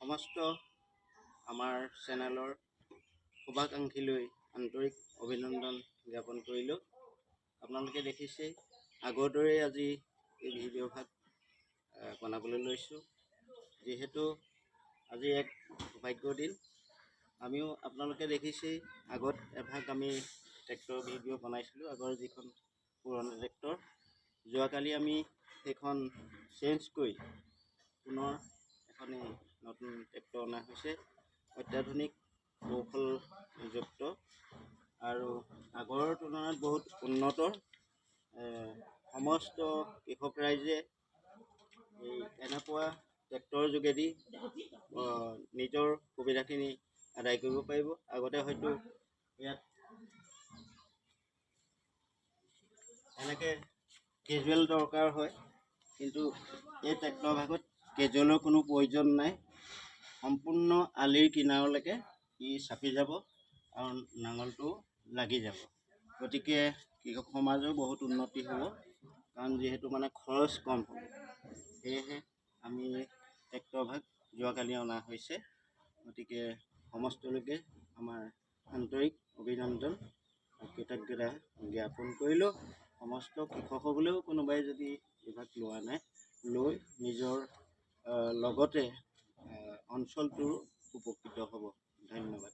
সমস্ত আমাৰ চেনেলৰ শুভাকাংক্ষীলৈ আন্তৰিক অভিনন্দন জ্ঞাপন কৰিলোঁ। আপোনালোকে দেখিছে আগৰ দৰেই আজি এই ভিডিঅ' ভাগ বনাবলৈ লৈছোঁ, যিহেতু আজি এক সৌভাগ্যৰ দিন। আমিও আপোনালোকে দেখিছেই আগত এভাগ আমি ট্ৰেক্টৰ ভিডিঅ' বনাইছিলোঁ, আগৰ যিখন পুৰণা ট্ৰেক্টৰ। যোৱাকালি আমি সেইখন চেঞ্জ কৰি পুনৰ এখন নতুন ট্ৰেক্টৰ অনা হৈছে, অত্যাধুনিক কৌশলযুক্ত আৰু আগৰ তুলনাত বহুত উন্নত। সমস্ত কৃষক ৰাইজে এই এনেকুৱা ট্ৰেক্টৰৰ যোগেদি নিজৰ সুবিধাখিনি আদায় কৰিব পাৰিব। আগতে হয়তো ইয়াত এনেকৈ কেজুৱেল দৰকাৰ হয়, কিন্তু এই ট্ৰেক্টৰ ভাগত কেজুৱেলৰ কোনো প্ৰয়োজন নাই। সম্পূৰ্ণ আলিৰ কিনাৰলৈকে ই চাপি যাব আৰু নাঙলটো লাগি যাব। গতিকে কৃষক সমাজৰ বহুত উন্নতি হ'ব, কাৰণ যিহেতু খৰচ কম হ'ব। সেয়েহে আমি ট্ৰেক্টৰ ভাগ যোৱাকালি অনা হৈছে। গতিকে সমস্ত লোকে আমাৰ আন্তৰিক অভিনন্দন কৃতজ্ঞতা জ্ঞাপন কৰিলোঁ। সমস্ত কৃষকসকলেও কোনোবাই যদি এইভাগ লোৱা নাই, লৈ নিজৰ লগতে অঞ্চলটোৰো উপকৃত হ'ব। ধন্যবাদ।